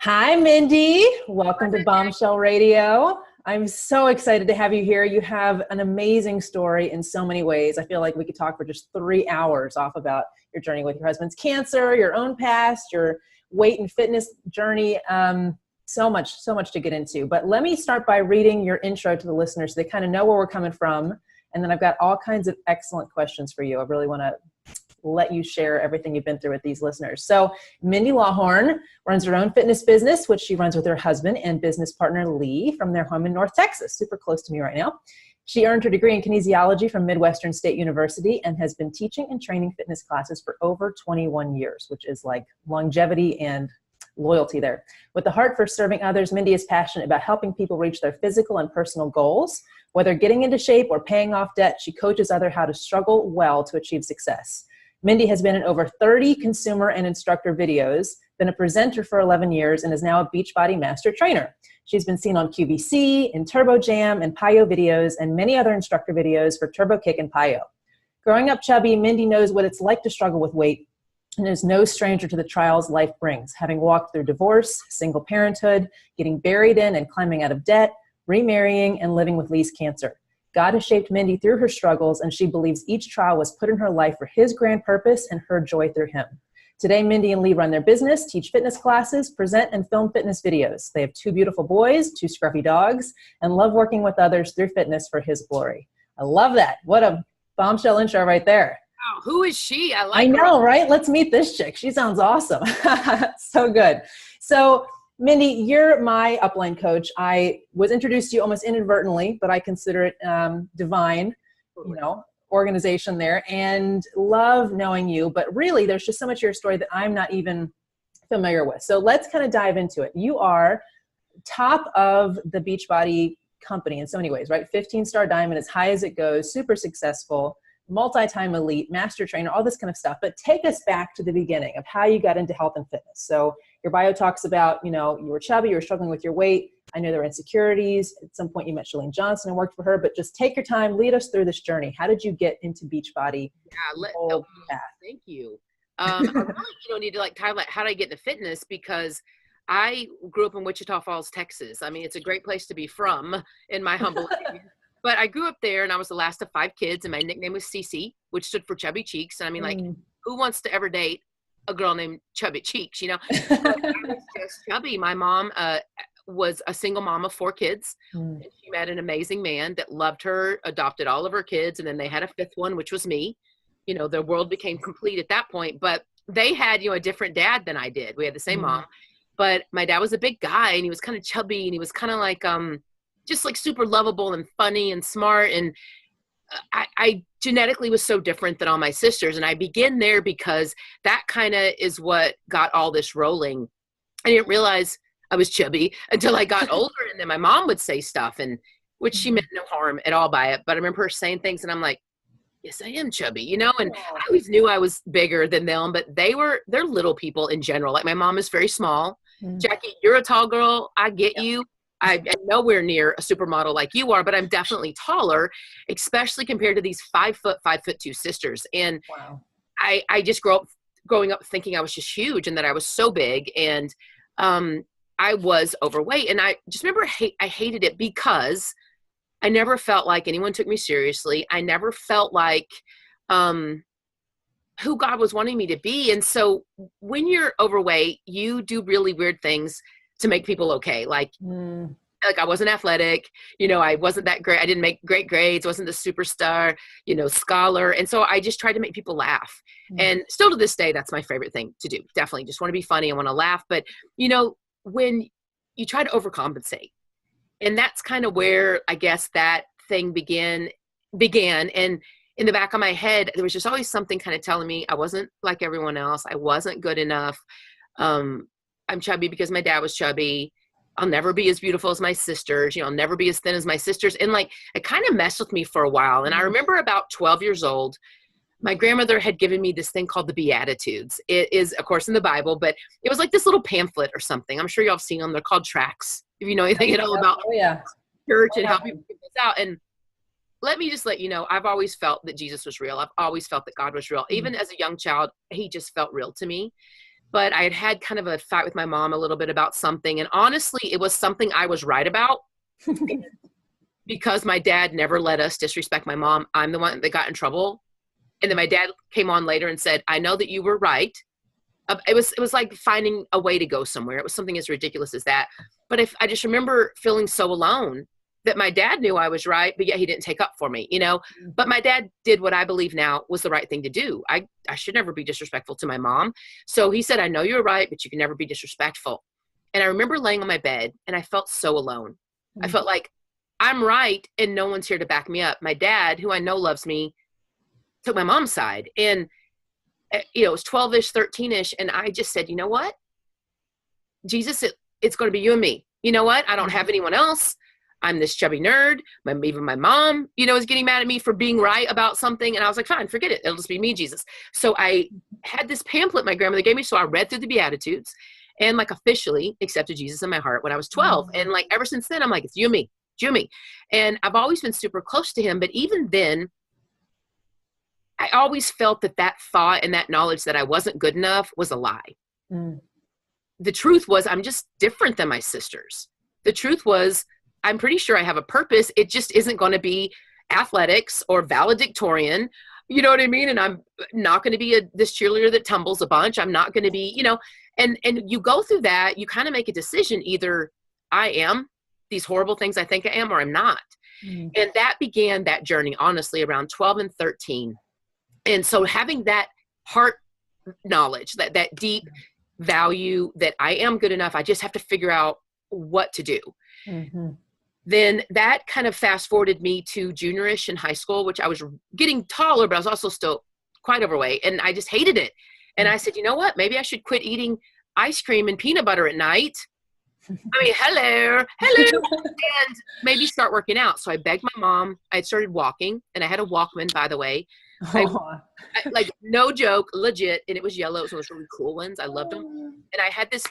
Hi, Mindy. Welcome to Bombshell Radio. I'm so excited to have you here. You have an amazing story in so many ways. I feel like we could talk for just 3 hours off about your journey with your husband's cancer, your own past, your weight and fitness journey. So much to get into. But let me start by reading your intro to the listeners so they kind of know where we're coming from. And then I've got all kinds of excellent questions for you. I really want to let you share everything you've been through with these listeners. So Mindy Lawhorne runs her own fitness business, which she runs with her husband and business partner, Lee, from their home in North Texas, super close to me right now. She earned her degree in kinesiology from Midwestern State University and has been teaching and training fitness classes for over 21 years, which is like longevity and loyalty there. With a heart for serving others, Mindy is passionate about helping people reach their physical and personal goals. Whether getting into shape or paying off debt, she coaches others how to struggle well to achieve success. Mindy has been in over 30 consumer and instructor videos, been a presenter for 11 years, and is now a Beachbody master trainer. She's been seen on QVC, in Turbo Jam, and PiYo videos, and many other instructor videos for Turbo Kick and PiYo. Growing up chubby, Mindy knows what it's like to struggle with weight and is no stranger to the trials life brings, having walked through divorce, single parenthood, getting buried in and climbing out of debt, remarrying, and living with Lee's cancer. God has shaped Mindy through her struggles, and she believes each trial was put in her life for his grand purpose and her joy through him. Today, Mindy and Lee run their business, teach fitness classes, present and film fitness videos. They have 2 beautiful boys, 2 scruffy dogs, and love working with others through fitness for his glory. I love that. What a bombshell intro right there. Wow, who is she? I know, right? Let's meet this chick. She sounds awesome. So good. So Mindy, you're my upline coach. I was introduced to you almost inadvertently, but I consider it divine, organization there, and love knowing you. But really, there's just so much of your story that I'm not even familiar with. So let's kind of dive into it. You are top of the Beachbody company in so many ways, right? 15-star diamond, as high as it goes, super successful, multi-time elite, master trainer, all this kind of stuff. But take us back to the beginning of how you got into health and fitness. So your bio talks about, you were chubby, you were struggling with your weight. I know there were insecurities. At some point you met Shalene Johnson and worked for her, but just take your time, lead us through this journey. How did you get into Beachbody? Thank you. I really, need to highlight how did I get into fitness, because I grew up in Wichita Falls, Texas. I mean, it's a great place to be from, in my humble opinion. But I grew up there, and I was the last of 5 kids, and my nickname was Cece, which stood for Chubby Cheeks. And I mean, who wants to ever date a girl named Chubby Cheeks, But I was just chubby. My mom was a single mom of 4 kids. And she met an amazing man that loved her, adopted all of her kids, and then they had a 5th one, which was me. The world became complete at that point. But they had, a different dad than I did. We had the same mom. But my dad was a big guy, and he was kind of chubby, and he was kind of like just like super lovable and funny and smart. And I genetically was so different than all my sisters. And I began there because that kind of is what got all this rolling. I didn't realize I was chubby until I got older. And then my mom would say stuff, and which she meant no harm at all by it. But I remember her saying things, and I'm like, yes, I am chubby, and I always knew I was bigger than them, but they're little people in general. Like my mom is very small. Jackie, you're a tall girl. I get you. I'm nowhere near a supermodel like you are, but I'm definitely taller, especially compared to these 5'2" sisters. And I just growing up thinking I was just huge and that I was so big. And I was overweight. And I just remember I hated it because I never felt like anyone took me seriously. I never felt like who God was wanting me to be. And so when you're overweight, you do really weird things to make people okay. Like I wasn't athletic, I wasn't that great. I didn't make great grades, wasn't the superstar, scholar. And so I just tried to make people laugh. And still to this day, that's my favorite thing to do. Definitely just want to be funny. I want to laugh. But, when you try to overcompensate, and that's kind of where I guess that thing began. And in the back of my head, there was just always something kind of telling me I wasn't like everyone else. I wasn't good enough. I'm chubby because my dad was chubby. I'll never be as beautiful as my sisters. I'll never be as thin as my sisters. And it kind of messed with me for a while. And I remember about 12 years old, my grandmother had given me this thing called the Beatitudes. It is, of course, in the Bible, but it was like this little pamphlet or something. I'm sure y'all have seen them. They're called tracts. If you know anything at all about church and how people give this out. And let me just let you know, I've always felt that Jesus was real. I've always felt that God was real. Even as a young child, he just felt real to me. but I had had kind of a fight with my mom a little bit about something. And honestly, it was something I was right about. Because my dad never let us disrespect my mom, I'm the one that got in trouble. And then my dad came on later and said, I know that you were right. It was like finding a way to go somewhere. It was something as ridiculous as that. But if I just remember feeling so alone that my dad knew I was right, but yet he didn't take up for me, you know. But my dad did what I believe now was the right thing to do. I should never be disrespectful to my mom. So he said, I know you're right, but you can never be disrespectful. And I remember laying on my bed and I felt so alone. I felt like I'm right and no one's here to back me up. My dad, who I know loves me, took my mom's side. And, you know, it was 12-ish, 13-ish. And I just said, you know what? Jesus, it's going to be you and me. You know what? I don't have anyone else. I'm this chubby nerd. Even my mom, you know, is getting mad at me for being right about something. And I was like, fine, forget it. It'll just be me, Jesus. So I had this pamphlet my grandmother gave me. So I read through the Beatitudes and like officially accepted Jesus in my heart when I was 12. And like ever since then, I'm like, it's you and me. Jimmy. And I've always been super close to him. But even then, I always felt that thought and that knowledge that I wasn't good enough was a lie. The truth was I'm just different than my sisters. The truth was I'm pretty sure I have a purpose. It just isn't going to be athletics or valedictorian. You know what I mean? And I'm not going to be this cheerleader that tumbles a bunch. I'm not going to be, you know, and you go through that, you kind of make a decision. Either I am these horrible things I think I am, or I'm not. And that began that journey, honestly, around 12 and 13. And so having that heart knowledge, that deep value that I am good enough, I just have to figure out what to do. Then that kind of fast forwarded me to juniorish in high school, which I was getting taller, but I was also still quite overweight. And I just hated it. And I said, you know what? Maybe I should quit eating ice cream and peanut butter at night. I mean, hello, and maybe start working out. So I begged my mom. I had started walking, and I had a Walkman, by the way. I, like, no joke, legit, and it was yellow. It was one of those really cool ones. I loved them. And I had this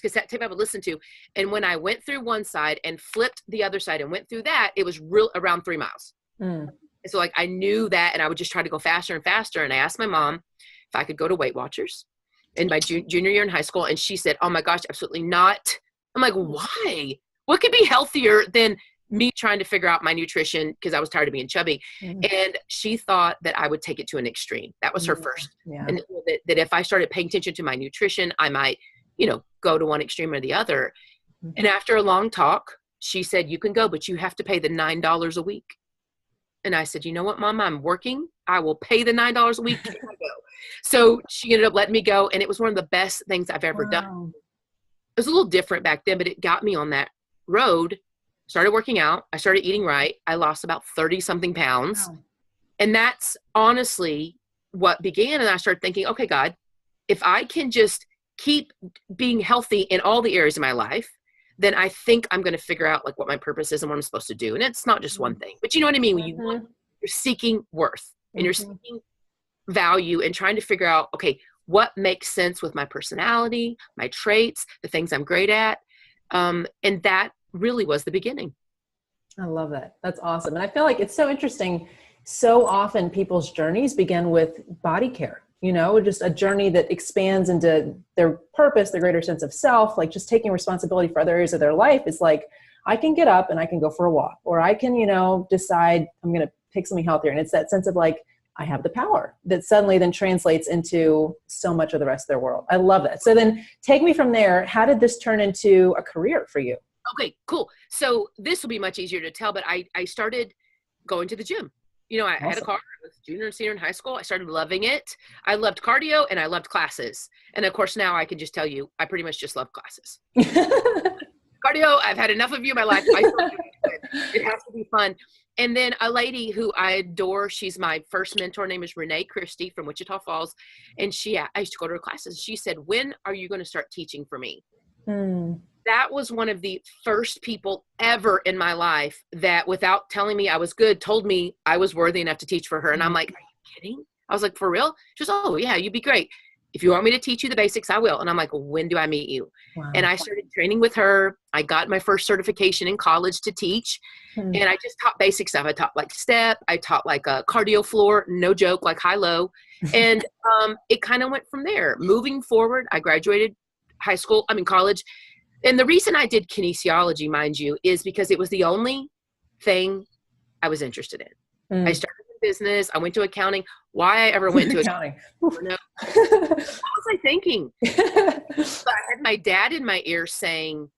cassette tape I would listen to. And when I went through one side and flipped the other side and went through that, it was around 3 miles. And so like I knew that, and I would just try to go faster and faster. And I asked my mom if I could go to Weight Watchers in my junior year in high school. And she said, oh my gosh, absolutely not. I'm like, why? What could be healthier than me trying to figure out my nutrition because I was tired of being chubby? And she thought that I would take it to an extreme. That was her first. And that if I started paying attention to my nutrition, I might, you know, go to one extreme or the other. And after a long talk, she said, you can go, but you have to pay the $9 a week. And I said, you know what, Mom, I'm working. I will pay the $9 a week. Can I go? So she ended up letting me go. And it was one of the best things I've ever done. It was a little different back then, but it got me on that road. Started working out. I started eating right. I lost about 30 something pounds. And that's honestly what began. And I started thinking, okay, God, if I can just keep being healthy in all the areas of my life, then I think I'm going to figure out like what my purpose is and what I'm supposed to do. And it's not just one thing, but you know what I mean? When you're seeking worth and you're seeking value and trying to figure out, okay, what makes sense with my personality, my traits, the things I'm great at. And that really was the beginning. I love that. That's awesome. And I feel like it's so interesting. So often people's journeys begin with body care, you know, just a journey that expands into their purpose, their greater sense of self, like just taking responsibility for other areas of their life. Is like, I can get up and I can go for a walk, or I can, you know, decide I'm going to pick something healthier. And it's that sense of like, I have the power that suddenly then translates into so much of the rest of their world. I love that. So then take me from there. How did this turn into a career for you? Okay, cool. So this will be much easier to tell, but I started going to the gym. You know, I had a car. I was junior and senior in high school. I started loving it. I loved cardio and I loved classes. And of course, now I can just tell you, I pretty much just love classes. Cardio, I've had enough of you in my life. It has to be fun. And then a lady who I adore, she's my first mentor, name is Renee Christie from Wichita Falls. And I used to go to her classes. She said, when are you going to start teaching for me? That was one of the first people ever in my life that, without telling me I was good, told me I was worthy enough to teach for her. And I'm like, are you kidding? I was like, for real? She goes, oh yeah, you'd be great. If you want me to teach you the basics, I will. And I'm like, when do I meet you? Wow. And I started training with her. I got my first certification in college to teach. Hmm. And I just taught basic stuff. I taught like step, I taught like a cardio floor, no joke, like high-low. And it kind of went from there. Moving forward, I graduated college. And the reason I did kinesiology, mind you, is because it was the only thing I was interested in. I Mm. started in business. I went to accounting. Why I ever went to Accounting. accounting? What was I thinking? But I had my dad in my ear saying,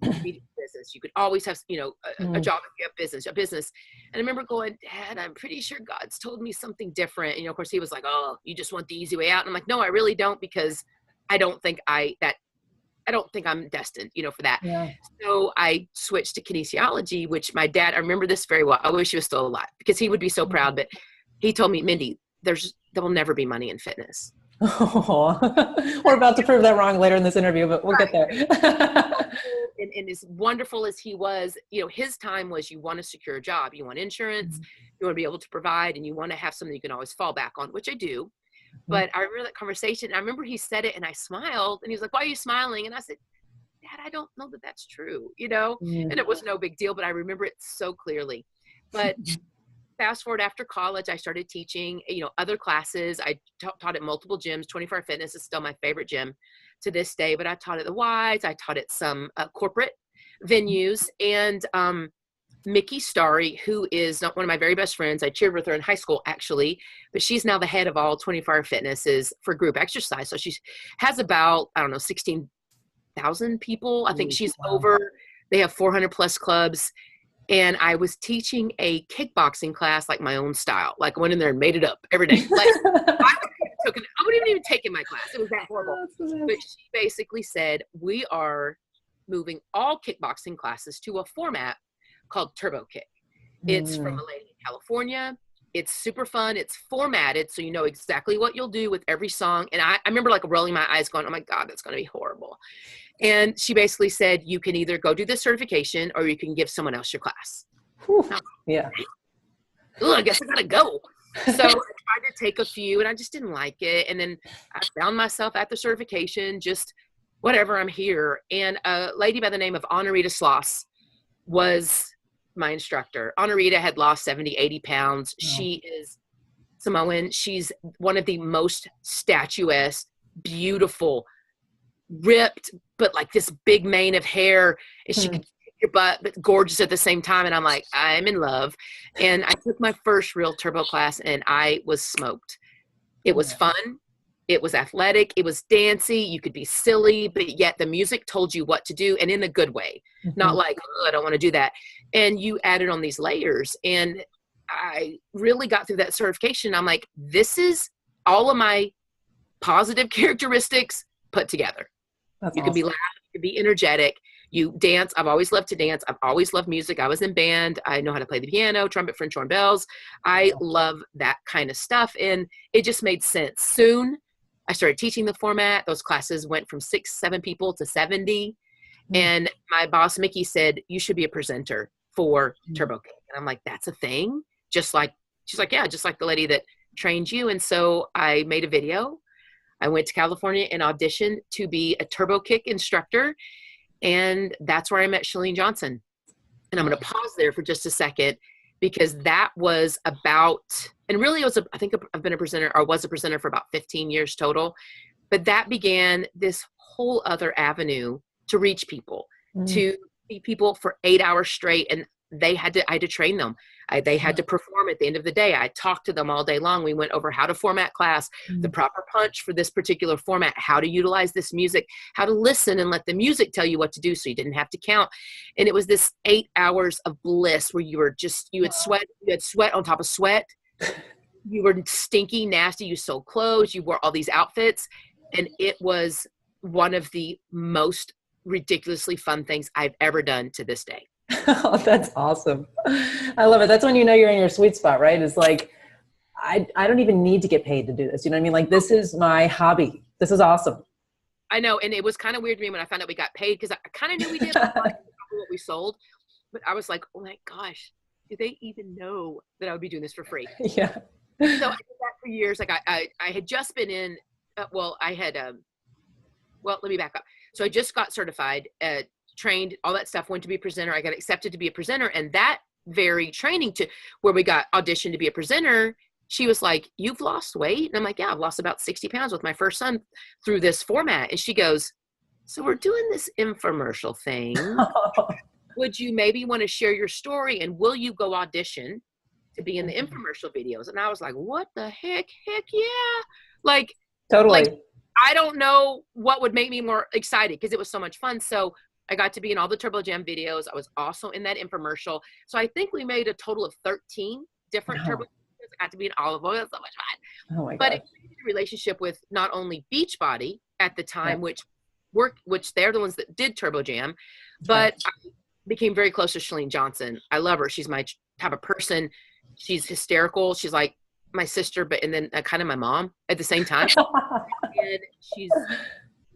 "You need to do business. You could always have, a job if you have a business." And I remember going, "Dad, I'm pretty sure God's told me something different." Of course, he was like, "Oh, you just want the easy way out." And I'm like, "No, I really don't, because I don't think I'm destined, for that." Yeah. So I switched to kinesiology, which my dad, I remember this very well. I wish he was still alive because he would be so proud. But he told me, "Mindy, there will never be money in fitness." Oh, we're about to prove that wrong later in this interview, but we'll get there. And as wonderful as he was, his time was, you want to secure a job, you want insurance, you want to be able to provide, and you want to have something you can always fall back on, which I do. But I remember that conversation. I remember he said it and I smiled, and he was like, "Why are you smiling?" And I said, "Dad, I don't know that that's true, And it was no big deal, but I remember it so clearly. But fast forward, after college, I started teaching, other classes. I taught at multiple gyms. 24 Fitness is still my favorite gym to this day, but I taught at the Wise. I taught at some corporate venues. And Mickey Starry, who is not one of my very best friends, I cheered with her in high school, actually, but she's now the head of all 24 Fitnesses for group exercise. So she has about, 16,000 people. I think she's over. They have 400 plus clubs. And I was teaching a kickboxing class, like my own style. Like I went in there and made it up every day. Like I wouldn't even take in my class. It was that horrible. But she basically said, "We are moving all kickboxing classes to a format called Turbo Kick." It's from a lady in California. It's super fun. It's formatted, so you know exactly what you'll do with every song. And I remember like rolling my eyes going, "Oh my God, that's going to be horrible." And she basically said, "You can either go do this certification or you can give someone else your class." Yeah. I guess I gotta go. So I tried to take a few and I just didn't like it. And then I found myself at the certification, just whatever, I'm here. And a lady by the name of Honorita Sloss was my instructor. Honorita had lost 70, 80 pounds. Oh. She is Samoan. She's one of the most statuesque, beautiful, ripped, but like this big mane of hair, and she could kick your butt, but gorgeous at the same time. And I'm like, I'm in love. And I took my first real turbo class and I was smoked. It was fun. It was athletic. It was dancey. You could be silly, but yet the music told you what to do, and in a good way, not like, "Oh, I don't want to do that." And you added on these layers. And I really got through that certification. I'm like, this is all of my positive characteristics put together. That's you awesome. can be loud, you can be energetic, you dance. I've always loved to dance. I've always loved music. I was in band. I know how to play the piano, trumpet, French horn, bells. I love that kind of stuff. And it just made sense. Soon I started teaching the format. Those classes went from 6, 7 people to 70. And my boss, Mickey, said, "You should be a presenter for Turbo Kick." And I'm like, "That's a thing?" She's like, "Yeah, just like the lady that trained you." And so I made a video. I went to California and auditioned to be a Turbo Kick instructor. And that's where I met Chalene Johnson. And I'm going to pause there for just a second, because that was about, and really it was, I think I've been a presenter, or was a presenter, for about 15 years total. But that began this whole other avenue to reach people, to see people for 8 hours straight. And I had to train them. They had to perform at the end of the day. I talked to them all day long. We went over how to format class, the proper punch for this particular format, how to utilize this music, how to listen and let the music tell you what to do so you didn't have to count. And it was this 8 hours of bliss where you had sweat on top of sweat. You were stinky, nasty. You sold clothes. You wore all these outfits. And it was one of the most ridiculously fun things I've ever done to this day. Oh, that's awesome. I love it. That's when you know you're in your sweet spot, right? It's like, I don't even need to get paid to do this. You know what I mean? Like, this is my hobby. This is awesome. I know. And it was kind of weird to me when I found out we got paid, because I kind of knew we did what we sold. But I was like, oh my gosh, do they even know that I would be doing this for free? Yeah. So I did that for years. Like I had just been in, let me back up. So I just got certified, trained, all that stuff, went to be a presenter. I got accepted to be a presenter. And that very training to where we got auditioned to be a presenter. She was like, "You've lost weight?" And I'm like, "Yeah, I've lost about 60 pounds with my first son through this format." And she goes, "So we're doing this infomercial thing. Would you maybe want to share your story, and will you go audition to be in the infomercial videos?" And I was like, "What the heck? Heck yeah." Like, Totally. I don't know what would make me more excited because it was so much fun. So I got to be in all the Turbo Jam videos. I was also in that infomercial. So I think we made a total of 13 different Turbo Jams. I got to be in olive oil. So much fun. Oh my But God. it created a relationship with not only Beachbody at the time, which they're the ones that did Turbo Jam, but I became very close to Shalene Johnson. I love her. She's my type of person. She's hysterical. She's like my sister, but and then kind of my mom at the same time. And she's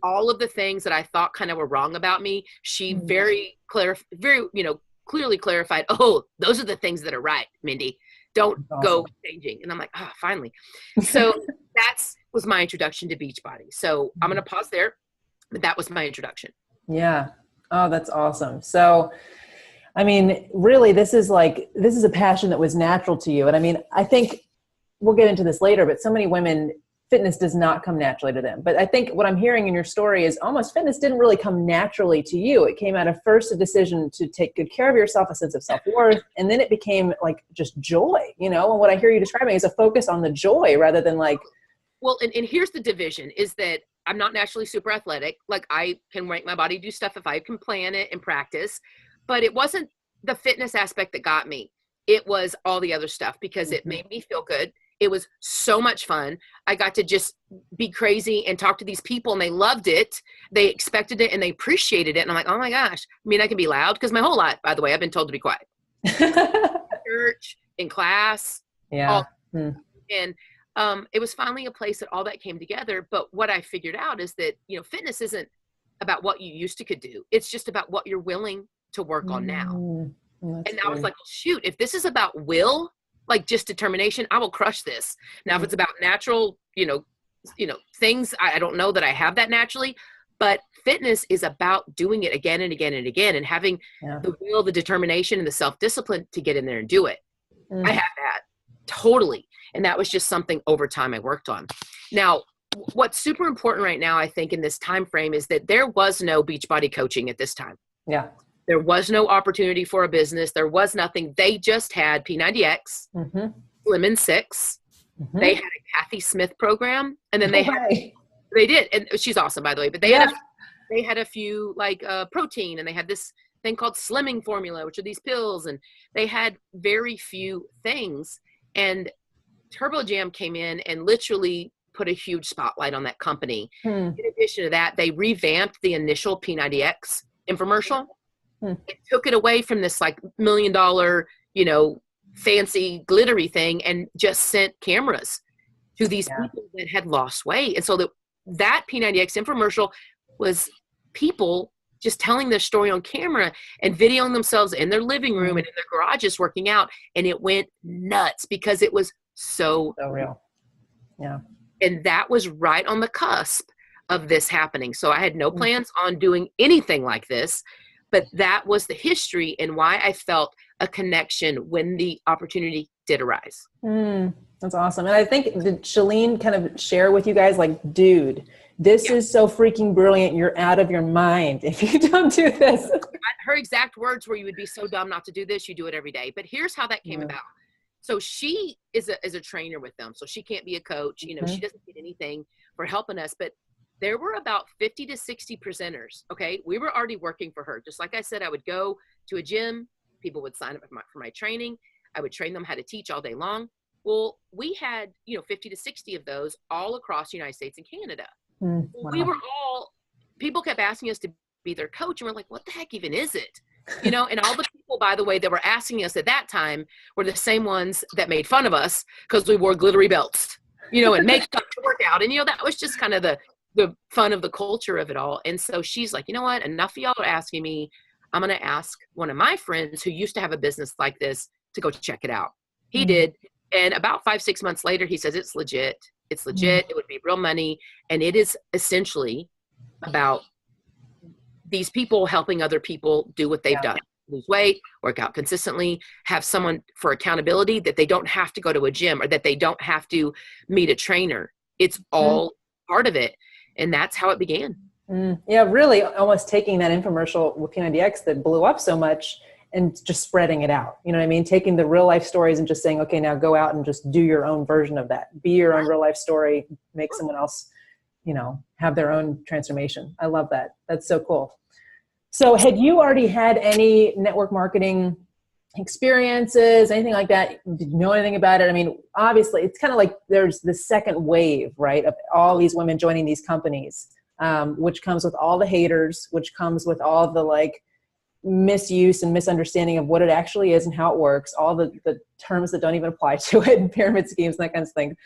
all of the things that I thought kind of were wrong about me. She very clearly clarified. "Oh, those are the things that are right, Mindy. Don't go changing." And I'm like, "Oh, finally." So was my introduction to Beachbody. So I'm going to pause there, but that was my introduction. Yeah. Oh, that's awesome. So, I mean, really, this is a passion that was natural to you. And I mean, I think we'll get into this later, but so many women, fitness does not come naturally to them. But I think what I'm hearing in your story is almost fitness didn't really come naturally to you. It came out of first a decision to take good care of yourself, a sense of self-worth, and then it became like just joy, and what I hear you describing is a focus on the joy rather than like. Well, and here's the division is that I'm not naturally super athletic. Like I can make my body do stuff if I can plan it and practice, but it wasn't the fitness aspect that got me. It was all the other stuff because it made me feel good. It was so much fun. I got to just be crazy and talk to these people and they loved it. They expected it and they appreciated it. And I'm like, oh my gosh. I mean, I can be loud because my whole life, by the way, I've been told to be quiet. Church, in class. Yeah. And it was finally a place that all that came together. But what I figured out is that, fitness isn't about what you used to could do. It's just about what you're willing to work on now. And I was like, well, shoot, if this is about will, like just determination, I will crush this. Now, if it's about natural, things, I don't know that I have that naturally, but fitness is about doing it again and again and again and having the will, the determination, and the self-discipline to get in there and do it. I have that totally. And that was just something over time I worked on. Now, what's super important right now, I think, in this time frame is that there was no Beachbody coaching at this time. Yeah. There was no opportunity for a business. There was nothing. They just had P90X, Slim in 6. They had a Kathy Smith program, and then they did, and she's awesome, by the way. But they had a few like protein, and they had this thing called Slimming Formula, which are these pills, and they had very few things. And Turbo Jam came in and literally put a huge spotlight on that company. In addition to that, they revamped the initial P90X infomercial. It took it away from this like $1 million, fancy glittery thing and just sent cameras to these people that had lost weight. And so that P90X infomercial was people just telling their story on camera and videoing themselves in their living room and in their garages working out. And it went nuts because it was so real. Yeah. And that was right on the cusp of this happening. So I had no plans on doing anything like this. But that was the history and why I felt a connection when the opportunity did arise. That's awesome. And I think, did Shalene kind of share with you guys, like, dude, this is so freaking brilliant. You're out of your mind if you don't do this. Her exact words were, you would be so dumb not to do this. You do it every day. But here's how that came about. So she is a trainer with them. So she can't be a coach. She doesn't get anything for helping us. But there were about 50 to 60 presenters. Okay. We were already working for her. Just like I said, I would go to a gym. People would sign up for my training. I would train them how to teach all day long. Well, we had, 50 to 60 of those all across the United States and Canada. Wow. People kept asking us to be their coach. And we're like, what the heck even is it? And all the people, by the way, that were asking us at that time were the same ones that made fun of us because we wore glittery belts, and makeup to work out. And, that was just kind of the fun of the culture of it all. And so she's like, you know what? Enough of y'all are asking me. I'm going to ask one of my friends who used to have a business like this to go check it out. He did. And about 5-6 months later, he says, it's legit. It's legit. It would be real money. And it is essentially about these people helping other people do what they've done. lose weight, work out consistently, have someone for accountability, that they don't have to go to a gym or that they don't have to meet a trainer. It's all part of it. And that's how it began. Yeah, really almost taking that infomercial with P90X that blew up so much and just spreading it out. You know what I mean? Taking the real life stories and just saying, okay, now go out and just do your own version of that. Be your own real life story, make someone else, you know, have their own transformation. I love that. That's so cool. So had you already had any network marketing experiences, anything like that? Did you know anything about it? I mean, obviously it's kind of like there's the second wave, right, of all these women joining these companies, which comes with all the haters, which comes with all the like misuse and misunderstanding of what it actually is and how it works, all the terms that don't even apply to it, and pyramid schemes and that kind of thing.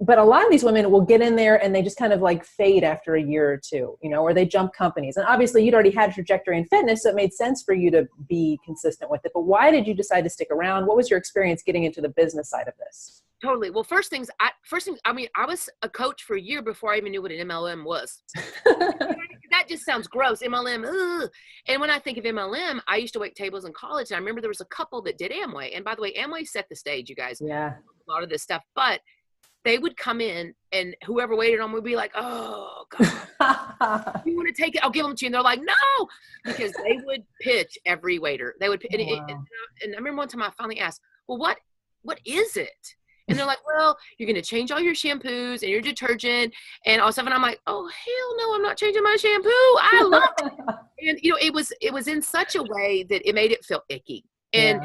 But a lot of these women will get in there and they just kind of like fade after a year or two, you know, or they jump companies. And obviously you'd already had a trajectory in fitness, so it made sense for you to be consistent with it. But why did you decide to stick around? What was your experience getting into the business side of this? Totally. Well, first things, I mean, I was a coach for a year before I even knew what an MLM was. That just sounds gross. MLM. Ugh. And when I think of MLM, I used to wait tables in college. And I remember there was a couple that did Amway. And by the way, Amway set the stage, you guys. Yeah. A lot of this stuff. But they would come in and whoever waited on would be like, oh, God, you want to take it? I'll give them to you. And they're like, no, because they would pitch every waiter. They would, and I remember one time I finally asked, well, what is it? And they're like, well, you're going to change all your shampoos and your detergent and all stuff. And I'm like, oh, hell no, I'm not changing my shampoo. I love it. And, you know, it was in such a way that it made it feel icky. And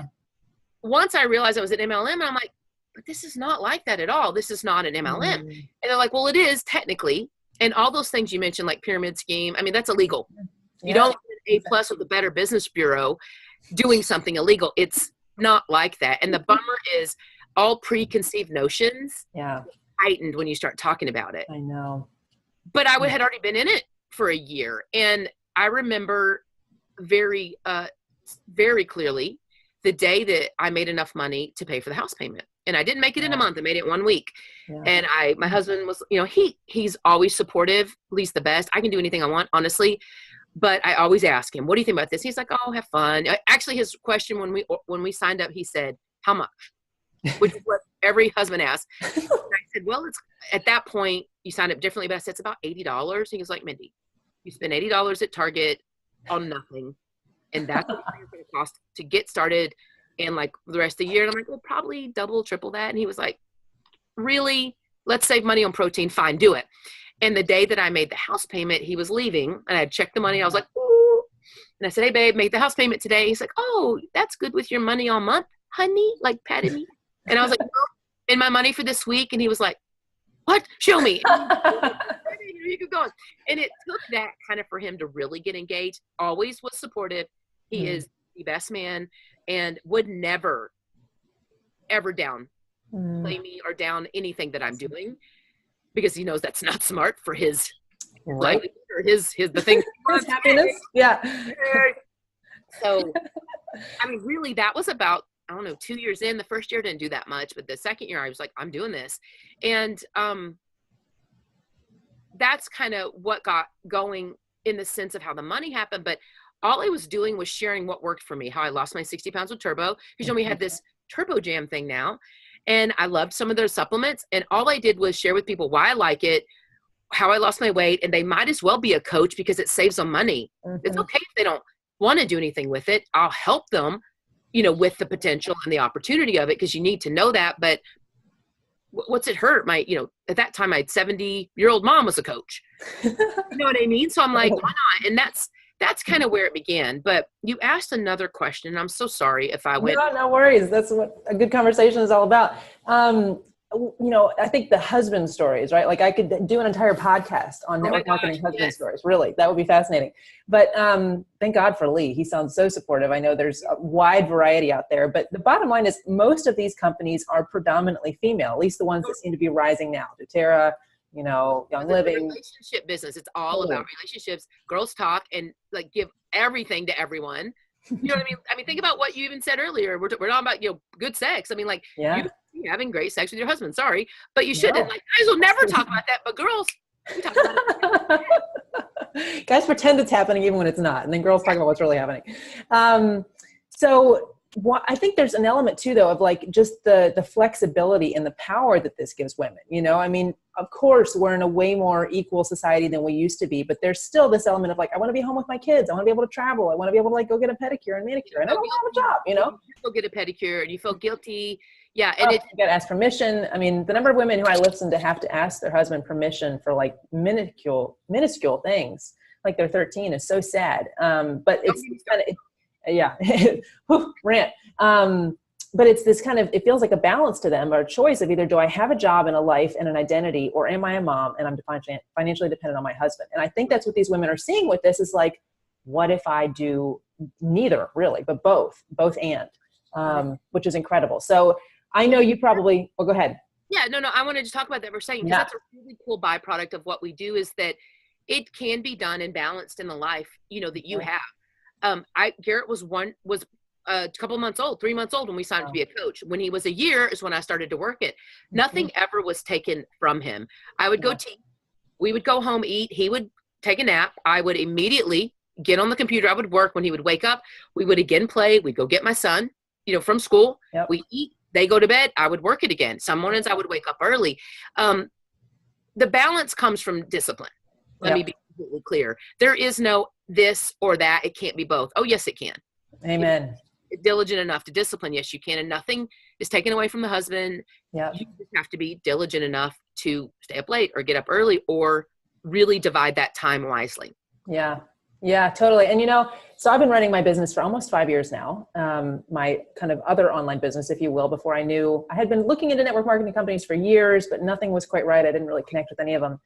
once I realized I was at MLM, and I'm like, but this is not like that at all. This is not an MLM. And they're like, well, it is technically. And all those things you mentioned, like pyramid scheme, I mean, that's illegal. You don't get an A+ with the Better Business Bureau doing something illegal. It's not like that. And the bummer is all preconceived notions heightened when you start talking about it. I know. But I had already been in it for a year. And I remember very, very clearly the day that I made enough money to pay for the house payment. And I didn't make it in a month. I made it 1 week. And my husband was, you know, he's always supportive, at least the best. I can do anything I want, honestly. But I always ask him, what do you think about this? He's like, oh, have fun. Actually, his question when we signed up, he said, how much? Which is what every husband asks. And I said, well, it's at that point, you signed up differently. But I said, it's about $80. He was like, Mindy, you spend $80 at Target on nothing. And that's what it's going to cost to get started. And like the rest of the year, and I'm like, well, probably double, triple that. And he was like, really? Let's save money on protein. Fine, do it. And the day that I made the house payment, he was leaving and I had checked the money. I was like, ooh. And I said, hey, babe, make the house payment today. He's like, oh, that's good with your money all month, honey, like patted me. And I was like, no, and my money for this week. And he was like, what? Show me. You could go on. And it took that kind of for him to really get engaged. Always was supportive. He is the best man and would never, ever play me or down anything that I'm doing because he knows that's not smart for his livelihood or his the thing. His happiness. Yeah. So, I mean, really, that was about, I don't know, 2 years in. The first year didn't do that much, but the second year I was like, I'm doing this. And that's kind of what got going in the sense of how the money happened. But all I was doing was sharing what worked for me, how I lost my 60 pounds with Turbo. Because you know, we had this Turbo Jam thing now. And I loved some of their supplements. And all I did was share with people why I like it, how I lost my weight. And they might as well be a coach because it saves them money. It's okay if they don't want to do anything with it. I'll help them, you know, with the potential and the opportunity of it, because you need to know that. But what's it hurt? My, you know, at that time, my 70-year-old mom was a coach. You know what I mean? So I'm like, why not? And that's kind of where it began. But you asked another question, and I'm so sorry if I went. No worries. That's what a good conversation is all about. You know, I think the husband stories, right? Like I could do an entire podcast on network marketing husband stories. Really, that would be fascinating. But thank God for Lee. He sounds so supportive. I know there's a wide variety out there, but the bottom line is most of these companies are predominantly female, at least the ones that seem to be rising now. doTERRA, you know, Young Living. Relationship business. It's all about relationships. Girls talk and like give everything to everyone. You know what I mean? I mean, think about what you even said earlier. We're talking about, you know, good sex. I mean, like, you having great sex with your husband. Sorry, but you shouldn't. Like, guys will never talk about that. But girls, We talk about it. Guys pretend it's happening even when it's not, and then girls talk about what's really happening. So I think there's an element too, though, of like just the flexibility and the power that this gives women. You know, I mean, of course, we're in a way more equal society than we used to be, but there's still this element of like, I want to be home with my kids. I want to be able to travel. I want to be able to like go get a pedicure and manicure, and I don't have a job. You know, you go get a pedicure and you feel guilty. Yeah, and you got to ask permission. I mean, the number of women who I listen to have to ask their husband permission for like minuscule things, like they're 13, is so sad. But it's kind of, yeah, rant. But it's this kind of, it feels like a balance to them, or a choice of either do I have a job and a life and an identity, or am I a mom and I'm financially dependent on my husband? And I think that's what these women are seeing with this, is like, what if I do neither, really, but both and, which is incredible. So I know you probably, well, go ahead. Yeah, no, I wanted to talk about that for a second, because that's a really cool byproduct of what we do, is that it can be done and balanced in the life, you know, that you have. Garrett was a couple of months old, 3 months old when we signed to be a coach. When he was a year is when I started to work it. Nothing ever was taken from him. I would go teach. We would go home, eat. He would take a nap. I would immediately get on the computer. I would work. When he would wake up, we would again play. We'd go get my son, you know, from school. We eat. They go to bed. I would work it again. Some mornings I would wake up early. The balance comes from discipline. Let me be completely clear. There is no this or that. It can't be both. Oh, yes, it can. Amen. Diligent enough to discipline, yes, you can. And nothing is taken away from the husband. You just have to be diligent enough to stay up late or get up early, or really divide that time wisely. Yeah, totally. And, you know, so I've been running my business for almost 5 years now. My kind of other online business, if you will, before I had been looking into network marketing companies for years, but nothing was quite right. I didn't really connect with any of them.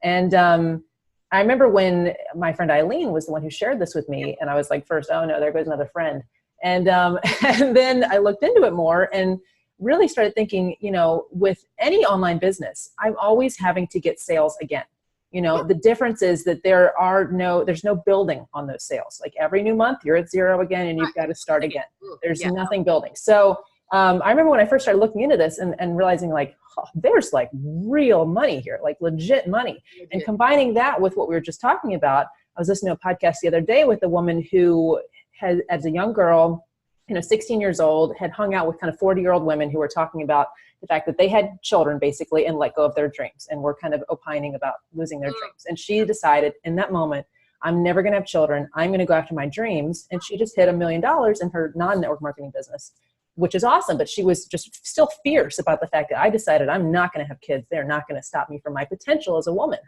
And, I remember when my friend Eileen was the one who shared this with me, and I was like, first, oh no, there goes another friend. And, and then I looked into it more and really started thinking, you know, with any online business, I'm always having to get sales again. You know, the difference is that there's no building on those sales. Like every new month you're at zero again and you've got to start again. There's nothing building. So I remember when I first started looking into this and realizing like, there's like real money here, like legit money. And combining that with what we were just talking about, I was listening to a podcast the other day with a woman who had, as a young girl, you know, 16 years old, had hung out with kind of 40-year-old women who were talking about the fact that they had children basically and let go of their dreams and were kind of opining about losing their dreams. And she decided in that moment, I'm never going to have children. I'm going to go after my dreams. And she just hit $1 million in her non-network marketing business, which is awesome. But she was just still fierce about the fact that I decided I'm not going to have kids. They're not going to stop me from my potential as a woman.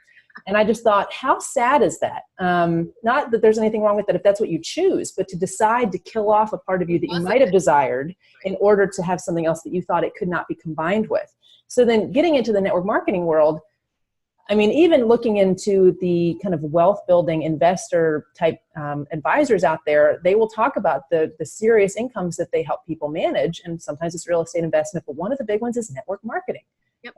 And I just thought, how sad is that? Not that there's anything wrong with that if that's what you choose, but to decide to kill off a part of you that you might have desired in order to have something else that you thought it could not be combined with. So then getting into the network marketing world, I mean, even looking into the kind of wealth building investor type advisors out there, they will talk about the serious incomes that they help people manage. And sometimes it's real estate investment, but one of the big ones is network marketing.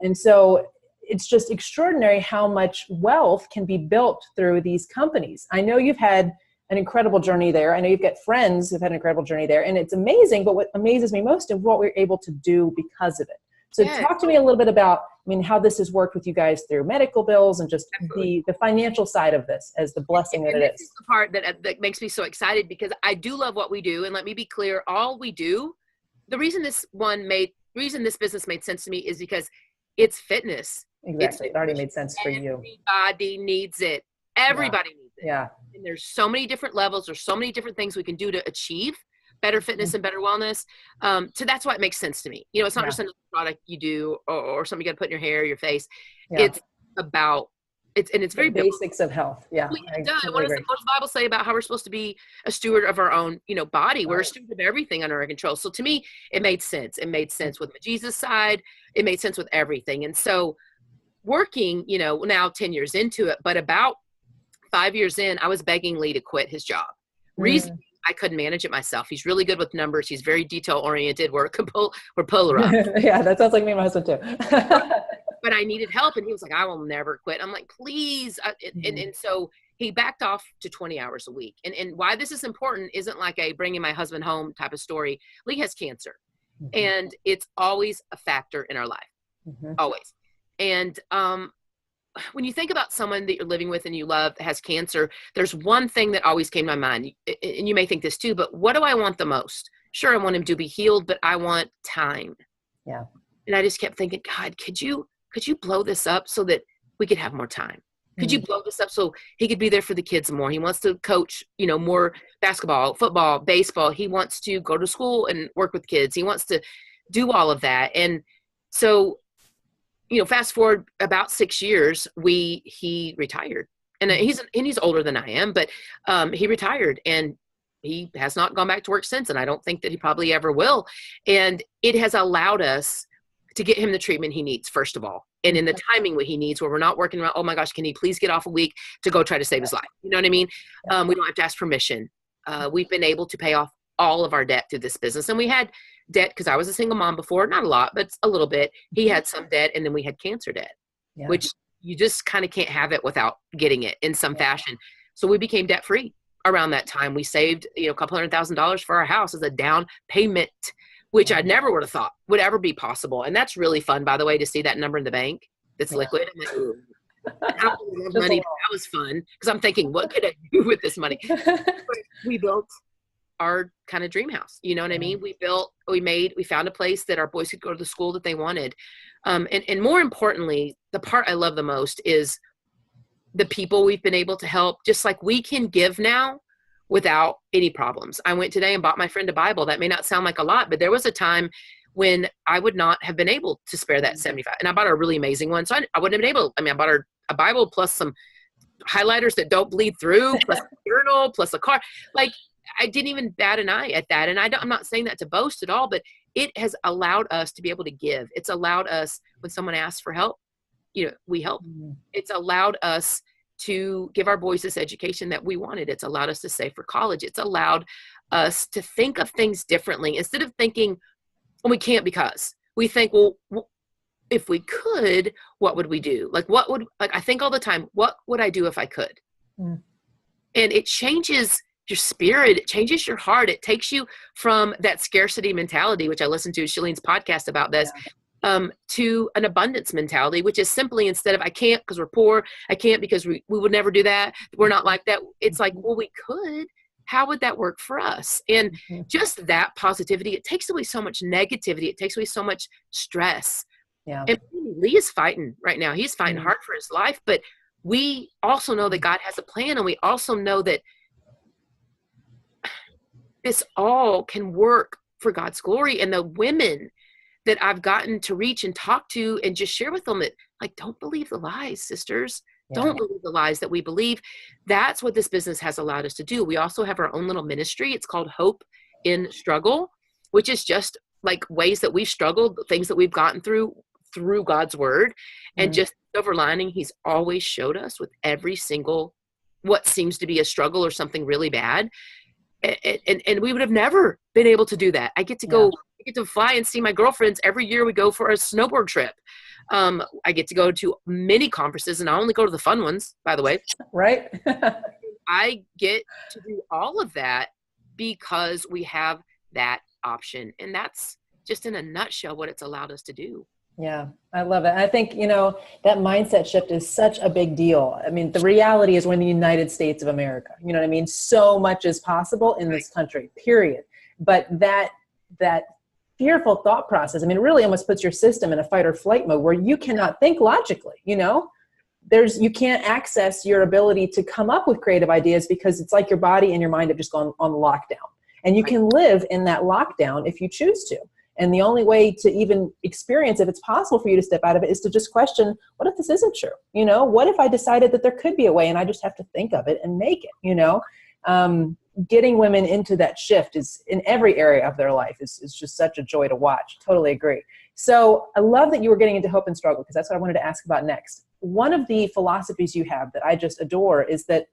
And so it's just extraordinary how much wealth can be built through these companies. I know you've had an incredible journey there. I know you've got friends who've had an incredible journey there, and it's amazing. But what amazes me most is what we're able to do because of it. So talk to me a little bit about, I mean, how this has worked with you guys through medical bills and just the financial side of this as the blessing that it is. This is the part that makes me so excited, because I do love what we do. And let me be clear, all we do, the reason this business made sense to me is because it's fitness. Exactly. It already made sense for you. Everybody needs it. Everybody needs it. Yeah. And there's so many different levels. There's so many different things we can do to achieve better fitness and better wellness. So that's why it makes sense to me. You know, it's not just another product you do or something you got to put in your hair, your face. It's about, it's very basics of health. Yeah. What does the Bible say about how we're supposed to be a steward of our own, you know, body? We're a steward of everything under our control. So to me, it made sense. It made sense with the Jesus side. It made sense with everything. And so working, you know, now 10 years into it, but about 5 years in, I was begging Lee to quit his job. Reason I couldn't manage it myself. He's really good with numbers. He's very detail oriented. We're polarized. Yeah, that sounds like me and my husband too. But I needed help, and he was like, I will never quit. I'm like, please. And so he backed off to 20 hours a week. And why this is important isn't like a bringing my husband home type of story. Lee has cancer, and it's always a factor in our life, always. And when you think about someone that you're living with and you love that has cancer, there's one thing that always came to my mind, and you may think this too, but what do I want the most? Sure, I want him to be healed, but I want time. Yeah. And I just kept thinking, God, could you blow this up so that we could have more time? Could you blow this up so he could be there for the kids more? He wants to coach, more basketball, football, baseball. He wants to go to school and work with kids. He wants to do all of that. And so, fast forward about 6 years, he retired, and he's older than I am, but he retired, and he has not gone back to work since. And I don't think that he probably ever will. And it has allowed us to get him the treatment he needs, first of all, and in the timing what he needs, where we're not working around, oh my gosh, can he please get off a week to go try to save his life? You know what I mean? We don't have to ask permission. We've been able to pay off all of our debt through this business. And we had debt because I was a single mom before, not a lot, but a little bit. He had some debt, and then we had cancer debt, which you just kind of can't have it without getting it in some fashion. So we became debt free around that time. We saved, a couple $100,000 for our house as a down payment, which I never would have thought would ever be possible. And that's really fun, by the way, to see that number in the bank that's liquid. I'm like, ooh, I love money. That was fun because I'm thinking, what could I do with this money? But we built our kind of dream house. You know what I mean? We found a place that our boys could go to the school that they wanted. And more importantly, the part I love the most is the people we've been able to help, just like we can give now without any problems. I went today and bought my friend a Bible. That may not sound like a lot, but there was a time when I would not have been able to spare that 75. And I bought a really amazing one. So I wouldn't have been able, I bought her a Bible plus some highlighters that don't bleed through, plus a journal, plus a card. Like, I didn't even bat an eye at that. And I'm not saying that to boast at all, but it has allowed us to be able to give. It's allowed us, when someone asks for help, we help. It's allowed us to give our boys this education that we wanted. It's allowed us to save for college. It's allowed us to think of things differently. Instead of thinking, well, we can't because, we think, well, if we could, what would we do? I think all the time, what would I do if I could? And it changes your spirit. It changes your heart. It takes you from that scarcity mentality, which I listened to Shalene's podcast about this, to an abundance mentality, which is simply, instead of I can't because we're poor, I can't because we would never do that, we're not like that. It's like, well, we could. How would that work for us? And just that positivity, it takes away so much negativity. It takes away so much stress. Yeah. And Lee is fighting right now. He's fighting hard for his life, but we also know that God has a plan, and we also know that this all can work for God's glory. And the women that I've gotten to reach and talk to and just share with them that, like, don't believe the lies, sisters. Don't believe the lies that we believe. That's what this business has allowed us to do. We also have our own little ministry. It's called Hope in Struggle, which is just like ways that we've struggled, things that we've gotten through God's word. And just silver lining, he's always showed us with every single, what seems to be a struggle or something really bad. And we would have never been able to do that. I get to go, I get to fly and see my girlfriends every year. We go for a snowboard trip. I get to go to many conferences, and I only go to the fun ones, by the way. Right. I get to do all of that because we have that option. And that's just in a nutshell what it's allowed us to do. Yeah, I love it. I think, that mindset shift is such a big deal. I mean, the reality is we're in the United States of America. You know what I mean? So much is possible in this country, period. But that fearful thought process, I mean, it really almost puts your system in a fight or flight mode where you cannot think logically, you can't access your ability to come up with creative ideas because it's like your body and your mind have just gone on lockdown. And you can live in that lockdown if you choose to. And the only way to even experience if it's possible for you to step out of it is to just question, what if this isn't true? What if I decided that there could be a way and I just have to think of it and make it, getting women into that shift is in every area of their life is just such a joy to watch. Totally agree. So I love that you were getting into hope and struggle, because that's what I wanted to ask about next. One of the philosophies you have that I just adore is that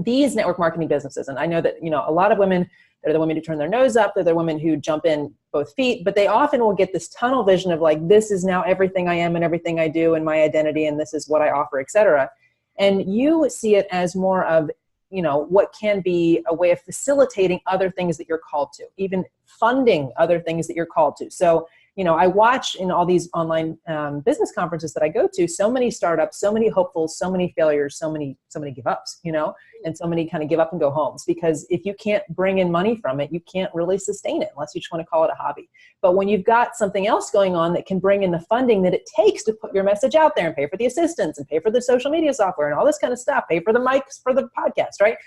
these network marketing businesses, and I know that, a lot of women, they're the women who turn their nose up, they're the women who jump in both feet, but they often will get this tunnel vision of like, this is now everything I am and everything I do and my identity, and this is what I offer, etc. And you see it as more of, what can be a way of facilitating other things that you're called to, even funding other things that you're called to. So I watch in all these online business conferences that I go to, so many startups, so many hopefuls, so many failures, so many give ups, and so many kind of give up and go homes, because if you can't bring in money from it, you can't really sustain it unless you just want to call it a hobby. But when you've got something else going on that can bring in the funding that it takes to put your message out there and pay for the assistants and pay for the social media software and all this kind of stuff, pay for the mics for the podcast, right?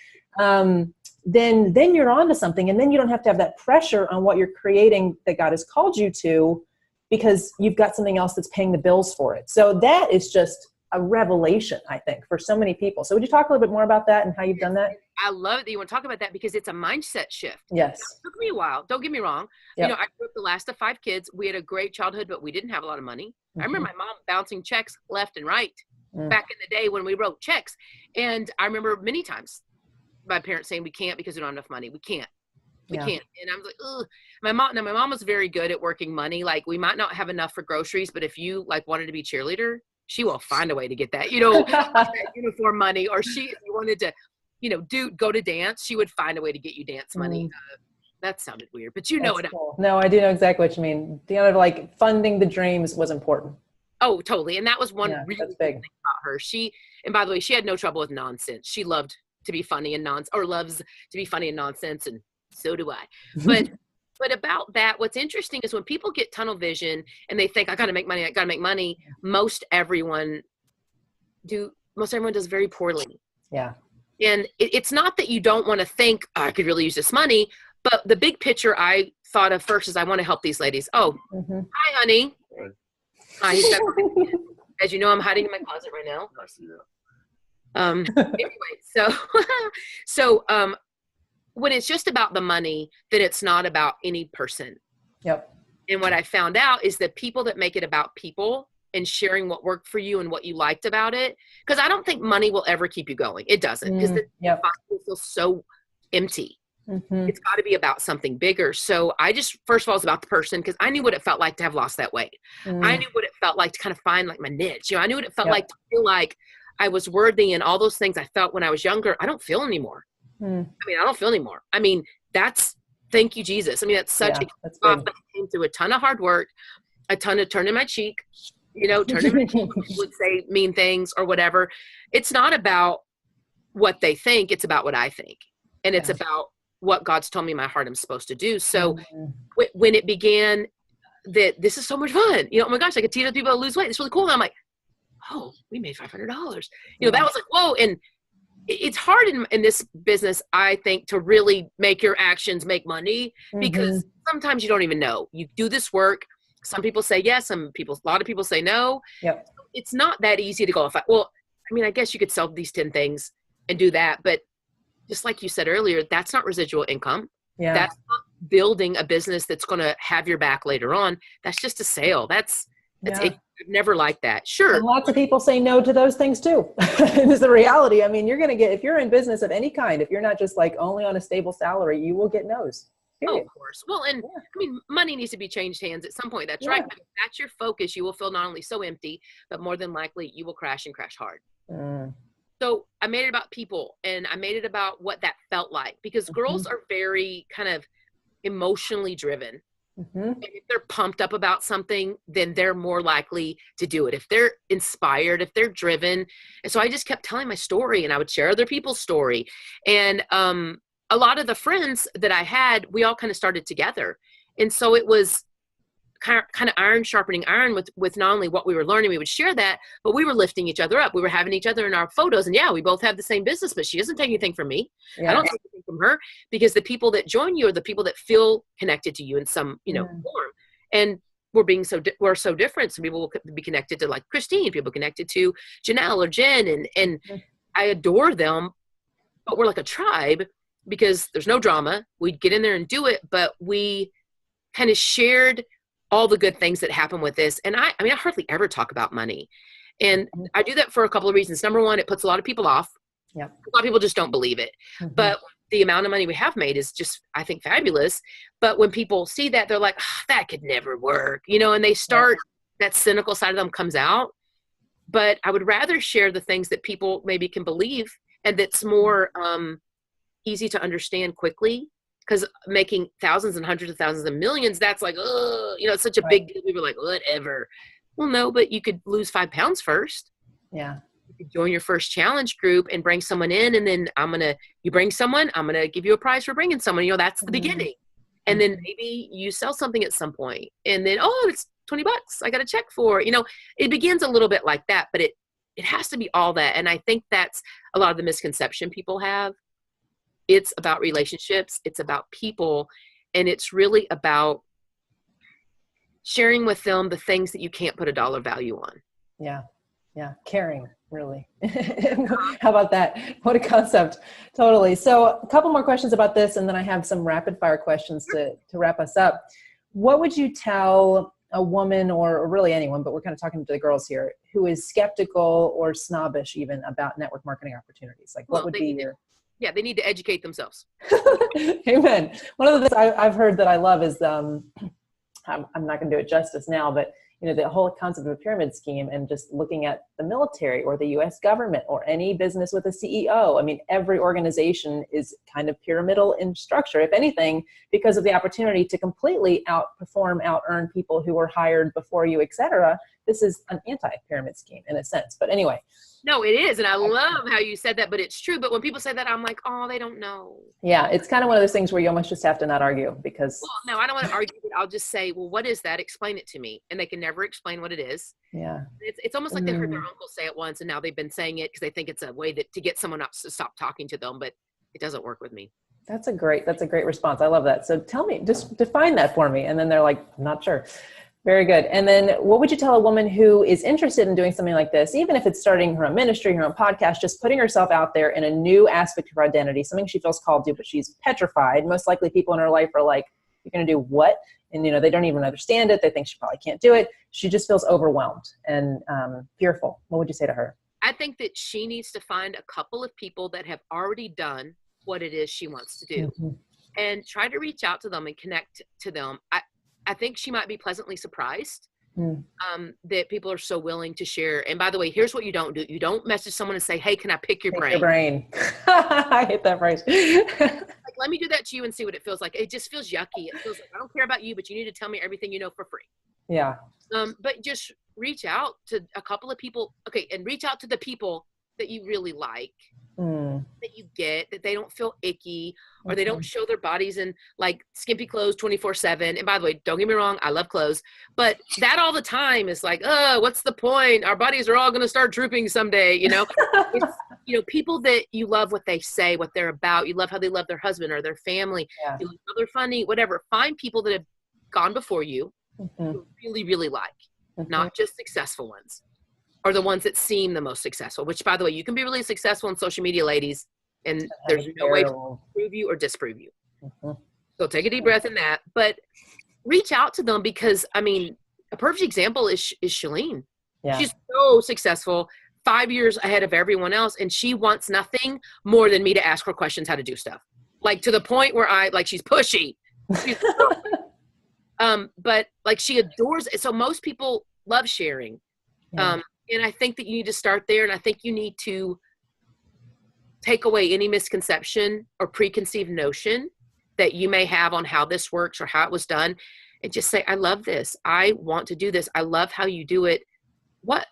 Then you're on to something, and then you don't have to have that pressure on what you're creating that God has called you to, because you've got something else that's paying the bills for it. So that is just a revelation, I think, for so many people. So would you talk a little bit more about that and how you've done that? I love that you want to talk about that, because it's a mindset shift. Yes. It took me a while. Don't get me wrong. Yep. I grew up the last of 5 kids. We had a great childhood, but we didn't have a lot of money. I remember my mom bouncing checks left and right back in the day when we wrote checks. And I remember many times my parents saying, we can't because we don't have enough money. We can't. We can't. And I was like, ugh. My mom was very good at working money. Like, we might not have enough for groceries, but if you wanted to be cheerleader, she will find a way to get that, that uniform money. Or if you wanted to, go to dance, she would find a way to get you dance money. That sounded weird, but That's cool. No, I do know exactly what you mean. Funding the dreams was important. Oh, totally. And that was one really that's big big thing about her. And by the way, she had no trouble with nonsense. She loved to be funny and loves to be funny and nonsense. And so do I. But about that, what's interesting is when people get tunnel vision and they think, I got to make money. Most everyone does very poorly. Yeah. And it's not that you don't want to think, I could really use this money, but the big picture I thought of first is, I want to help these ladies. Oh, hi, honey. Hi, as you know, I'm hiding in my closet right now. I see that. Anyway, so when it's just about the money, then it's not about any person. Yep. And what I found out is that people that make it about people and sharing what worked for you and what you liked about it, because I don't think money will ever keep you going. It doesn't, because it feels so empty. It's got to be about something bigger. So I just, first of all, it's about the person, because I knew what it felt like to have lost that weight. I knew what it felt like to kind of find my niche. I knew what it felt like to feel like I was worthy, and all those things I felt when I was younger, I don't feel anymore. I don't feel anymore. Thank you, Jesus. That's such a spot that came through a ton of hard work, a ton of turning my cheek, turning my cheek would say mean things or whatever. It's not about what they think. It's about what I think. And it's about what God's told me in my heart I'm supposed to do. So when it began that this is so much fun, oh my gosh, I could teach other people to lose weight. It's really cool. And I'm like, oh, we made $500. That was like, whoa. And it's hard in this business, I think, to really make your actions make money, because sometimes you don't even know. You do this work. Some people say yes. A lot of people say no. Yep. It's not that easy to go. I guess you could sell these 10 things and do that. But just like you said earlier, that's not residual income. Yeah. That's not building a business that's going to have your back later on. That's just a sale. I've never liked that. Sure. And lots of people say no to those things too. It's the reality. You're going to get, if you're in business of any kind, if you're not just only on a stable salary, you will get no's. Period. Oh, of course. Well, and money needs to be changed hands at some point. That's right. But if that's your focus, you will feel not only so empty, but more than likely you will crash and crash hard. So I made it about people, and I made it about what that felt like, because girls are very kind of emotionally driven. And if they're pumped up about something, then they're more likely to do it. If they're inspired, if they're driven. And so I just kept telling my story, and I would share other people's story. And a lot of the friends that I had, we all kind of started together. And so it was kind of iron sharpening iron with not only what we were learning, we would share that, but we were lifting each other up. We were having each other in our photos, and we both have the same business, but she doesn't take anything from me. I don't take anything from her, because the people that join you are the people that feel connected to you in some, form. And we're so different. Some people will be connected to Christine, people connected to Janelle or Jen, and I adore them, but we're like a tribe, because there's no drama. We'd get in there and do it, but we kind of shared all the good things that happen with this. And I hardly ever talk about money. And I do that for a couple of reasons. Number one, it puts a lot of people off. Yep. A lot of people just don't believe it. But the amount of money we have made is just, I think, fabulous. But when people see that, they're like, that could never work, and they start, that cynical side of them comes out. But I would rather share the things that people maybe can believe, and that's more easy to understand quickly. because making thousands and hundreds of thousands and millions, that's like, it's such a big deal. We were like, whatever. Well, no, but you could lose 5 pounds first. Yeah. You could join your first challenge group and bring someone in, and then you bring someone, I'm going to give you a prize for bringing someone. That's the beginning. And then maybe you sell something at some point, and then, it's $20. I got a check for it. It begins a little bit like that, but it has to be all that. And I think that's a lot of the misconception people have. It's about relationships. It's about people. And it's really about sharing with them the things that you can't put a dollar value on. Yeah. Yeah. Caring, really. How about that? What a concept. Totally. So a couple more questions about this, and then I have some rapid fire questions to wrap us up. What would you tell a woman, or really anyone, but we're kind of talking to the girls here, who is skeptical or snobbish even about network marketing opportunities? Like, what would be your... Yeah, they need to educate themselves. Amen. One of the things I've heard that I love is, I'm not going to do it justice now, but the whole concept of a pyramid scheme, and just looking at the military or the US government or any business with a CEO. I mean, every organization is kind of pyramidal in structure, if anything, because of the opportunity to completely outperform, out-earn people who were hired before you, et cetera. This is an anti-pyramid scheme in a sense. But anyway. No, it is. And I love how you said that, but it's true. But when people say that, I'm like, they don't know. Yeah, it's kind of one of those things where you almost just have to not argue because... Well, no, I don't want to argue. But I'll just say, well, what is that? Explain it to me. And they can never explain what it is. Yeah. It's almost like they heard their uncle say it once, and now they've been saying it because they think it's a way to get someone else to stop talking to them. But it doesn't work with me. That's a great response. I love that. So tell me, just define that for me. And then they're like, I'm not sure. Very good. And then what would you tell a woman who is interested in doing something like this, even if it's starting her own ministry, her own podcast, just putting herself out there in a new aspect of her identity, something she feels called to, but she's petrified. Most likely people in her life are like, you're going to do what? And, they don't even understand it. They think she probably can't do it. She just feels overwhelmed and fearful. What would you say to her? I think that she needs to find a couple of people that have already done what it is she wants to do and try to reach out to them and connect to them. I think she might be pleasantly surprised that people are so willing to share. And by the way, here's what you don't do. You don't message someone and say, hey, can I pick your brain? I hate that phrase. Like, let me do that to you and see what it feels like. It just feels yucky. It feels like, I don't care about you, but you need to tell me everything you know for free. Yeah. But just reach out to a couple of people. Okay. And reach out to the people that you really like. That you get, that they don't feel icky or they don't show their bodies in like skimpy clothes 24/7. And by the way, don't get me wrong, I love clothes, but that all the time is like, what's the point? Our bodies are all going to start drooping someday. It's, people that you love what they say, what they're about. You love how they love their husband or their family. Yeah. You love how they're funny, whatever. Find people that have gone before you who really, really like, not just successful ones. Or the ones that seem the most successful, which, by the way, you can be really successful on social media, ladies, and there's no way to prove you or disprove you. So take a deep breath in that, but reach out to them because, a perfect example is Shalene. Yeah. She's so successful, 5 years ahead of everyone else, and she wants nothing more than me to ask her questions how to do stuff. Like, to the point where she's pushy. But, she adores it. So most people love sharing. Yeah. And I think that you need to start there. And I think you need to take away any misconception or preconceived notion that you may have on how this works or how it was done. And just say, I love this. I want to do this. I love how you do it. What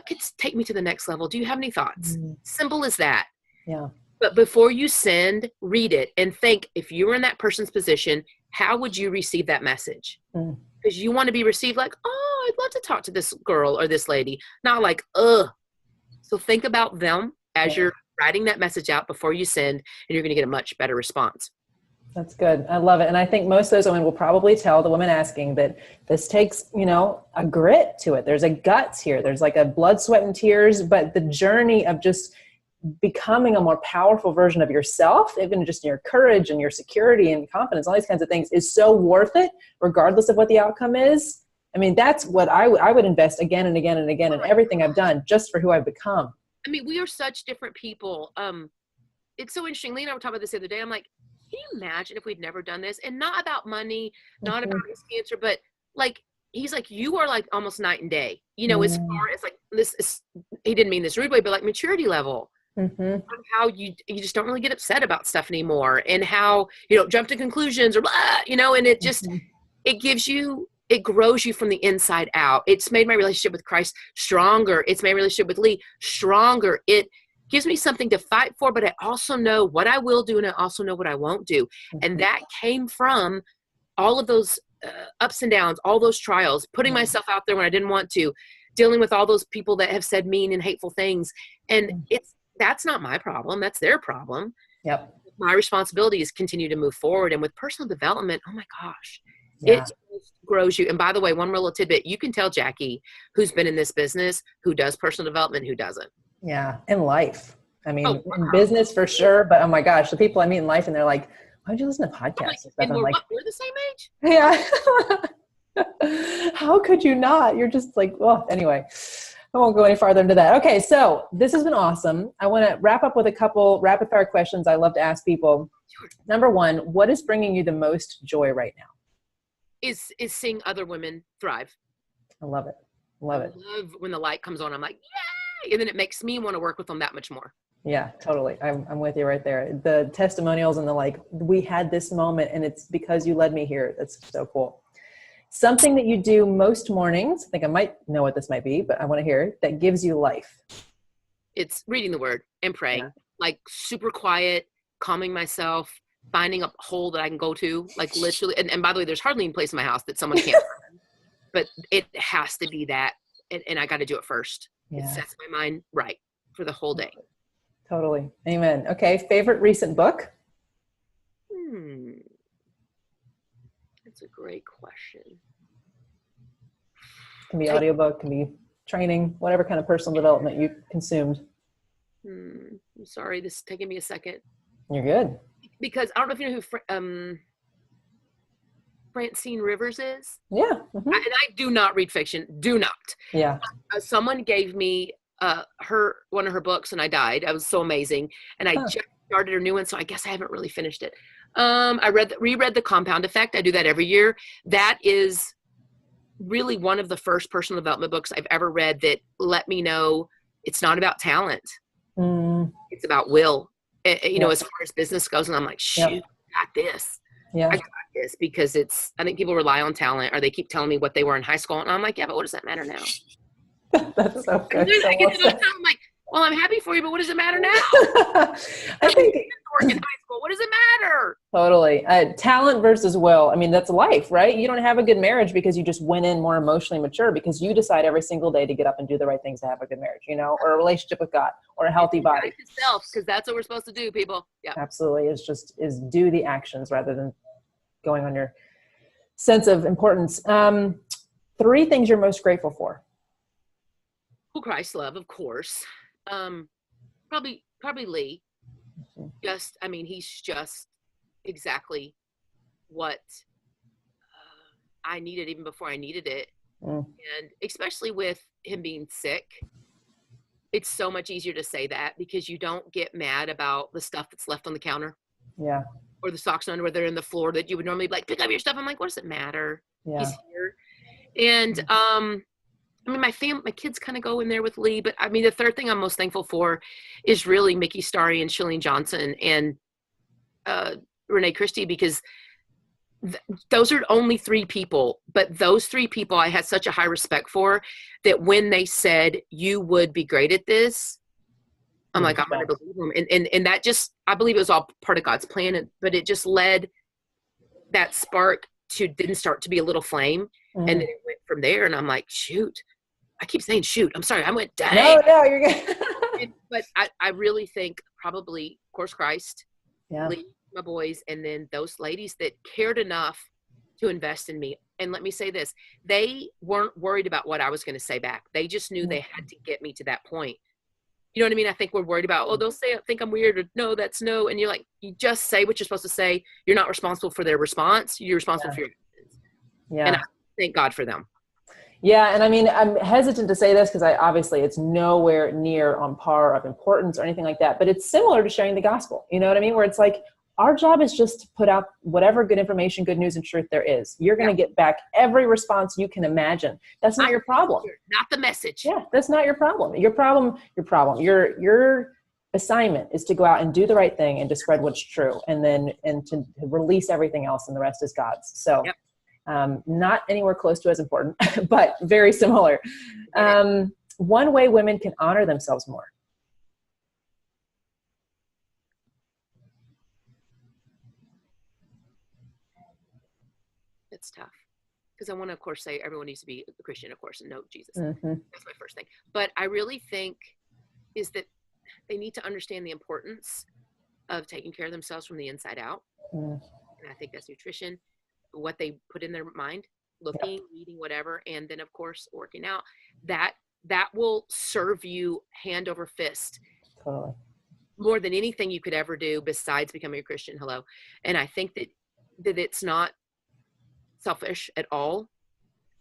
could take me to the next level? Do you have any thoughts? Simple as that. Yeah. But before you send, read it and think, if you were in that person's position, how would you receive that message? Because you want to be received like, I'd love to talk to this girl or this lady. Not like, ugh. So think about them as you're writing that message out before you send, and you're going to get a much better response. That's good. I love it. And I think most of those women will probably tell the woman asking that this takes, a grit to it. There's a guts here. There's like a blood, sweat, and tears, but the journey of just becoming a more powerful version of yourself, even just your courage and your security and confidence, all these kinds of things is so worth it, regardless of what the outcome is. That's what I would invest again and again and again in everything I've done just for who I've become. We are such different people. It's so interesting. Lee and I were talking about this the other day. I'm like, can you imagine if we'd never done this? And not about money, not about his cancer, but he's like, you are like almost night and day, as far as like this is, he didn't mean this rude way, but like maturity level. Mm-hmm. How you just don't really get upset about stuff anymore, and how you don't jump to conclusions or blah, and it just, it gives you, it grows you from the inside out. It's made my relationship with Christ stronger. It's made my relationship with Lee stronger. It gives me something to fight for, but I also know what I will do, and I also know what I won't do. And that came from all of those ups and downs, all those trials, putting myself out there when I didn't want to, dealing with all those people that have said mean and hateful things. And that's not my problem. That's their problem. Yep. My responsibility is continue to move forward. And with personal development, oh my gosh, it grows you. And by the way, one little tidbit, you can tell Jackie who's been in this business, who does personal development, who doesn't. Yeah. In life. I mean, in business for sure, but oh my gosh, the people I meet in life and they're like, why'd you listen to podcasts? And we're the same age? Yeah. How could you not? You're just like, well, anyway, I won't go any farther into that. Okay. So this has been awesome. I want to wrap up with a couple rapid fire questions I love to ask people. Sure. Number one, what is bringing you the most joy right now? Is seeing other women thrive. I love it. Love it. I love when the light comes on. I'm like, yay! And then it makes me want to work with them that much more. Yeah, totally. I'm with you right there. The testimonials and the like, we had this moment and it's because you led me here. That's so cool. Something that you do most mornings, I think I might know what this might be, but I want to hear it, that gives you life. It's reading the word and praying, like super quiet, calming myself, finding a hole that I can go to, like literally. And by the way, there's hardly any place in my house that someone can't find, but it has to be that. And I got to do it first. It sets my mind right for the whole day. Totally. Amen. Okay. Favorite recent book? That's a great question. Can be audiobook, can be training, whatever kind of personal development you consumed. I'm sorry, this is taking me a second. You're good. Because I don't know if you know who Francine Rivers is. Yeah. And I do not read fiction. Do not. Yeah. Someone gave me one of her books and I died. I was so amazing. And I just started her new one, so I guess I haven't really finished it. I reread The Compound Effect. I do that every year. That is really one of the first personal development books I've ever read that let me know it's not about talent. It's about will. As far as business goes, and I'm like, shoot, I got this. Yeah. I got this because I think people rely on talent, or they keep telling me what they were in high school. And I'm like, yeah, but what does that matter now? That's so good. I get to I'm like, well, I'm happy for you, but what does it matter now? I think work in high school. What does it matter? Totally. Talent versus will. I mean, that's life, right? You don't have a good marriage because you just went in more emotionally mature because you decide every single day to get up and do the right things to have a good marriage, or a relationship with God or a healthy body. Self, because that's what we're supposed to do, people. Yeah. Absolutely. Is do the actions rather than going on your sense of importance. 3 things you're most grateful for. Well, Christ's love, of course. Probably Lee. He's just exactly what I needed even before I needed it. And especially with him being sick, it's so much easier to say that because you don't get mad about the stuff that's left on the counter. Yeah. Or the socks and underwear that are in the floor that you would normally be like, pick up your stuff. I'm like, what does it matter? Yeah. He's here. And, my kids kind of go in there with Lee, but the third thing I'm most thankful for is really Mickey Starry and Shilling Johnson and Renee Christie, because those are only 3 people, but those 3 people I had such a high respect for that when they said you would be great at this, I'm like, I'm going to believe them. And that just, I believe it was all part of God's plan, but it just led that spark didn't start to be a little flame. And then it went from there. And I'm like, shoot, I keep saying shoot. I'm sorry. I went, dang. No, you're good. But I really think probably, of course, Christ, Lee, my boys, and then those ladies that cared enough to invest in me. And let me say this, they weren't worried about what I was going to say back. They just knew they had to get me to that point. You know what I mean? I think we're worried about, they'll think I'm weird, or no, that's no. And you're like, you just say what you're supposed to say. You're not responsible for their response. You're responsible for your actions. Yeah. And I thank God for them. Yeah. And I'm hesitant to say this because obviously it's nowhere near on par of importance or anything like that, but it's similar to sharing the gospel. You know what I mean? Where it's like, our job is just to put out whatever good information, good news, and truth there is. You're going to get back every response you can imagine. That's not your problem. Not the message. Yeah, that's not your problem. Your problem. Your assignment is to go out and do the right thing and to spread what's true, and to release everything else, and the rest is God's. So Yep. Not anywhere close to as important, but very similar. One way women can honor themselves more. It's tough because I want to, of course, say everyone needs to be a Christian, of course, and know Jesus. Mm-hmm. That's my first thing. But I really think is that they need to understand the importance of taking care of themselves from the inside out. And I think that's nutrition, what they put in their mind, looking, eating, whatever. And then, of course, working out. That will serve you hand over fist. Totally. More than anything you could ever do besides becoming a Christian. Hello. And I think that it's not selfish at all.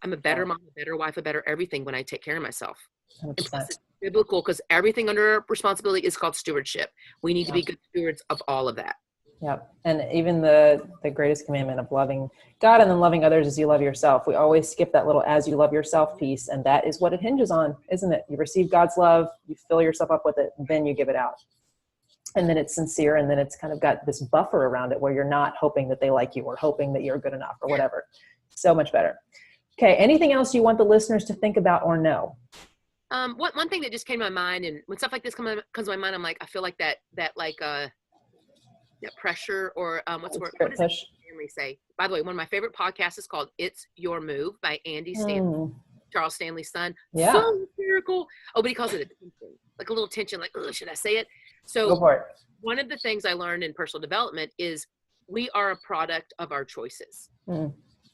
I'm a better mom, a better wife, a better everything when I take care of myself. 100%. And plus it's biblical because everything under responsibility is called stewardship. We need to be good stewards of all of that. Yep. And even the greatest commandment of loving God and then loving others as you love yourself. We always skip that little as you love yourself piece. And that is what it hinges on, isn't it? You receive God's love, you fill yourself up with it, and then you give it out. And then it's sincere, and then it's kind of got this buffer around it where you're not hoping that they like you or hoping that you're good enough or whatever. So much better. Okay. Anything else you want the listeners to think about or know? One thing that just came to my mind, and when stuff like this comes to my mind, I'm like, I feel like that pressure or what's the word? What does family say? By the way, one of my favorite podcasts is called "It's Your Move" by Andy Stanley, Charles Stanley's son. Yeah. So hysterical. Oh, but he calls it a tension, like a little tension, like, oh, should I say it? So Go for it. one of the things I learned in personal development is we are a product of our choices.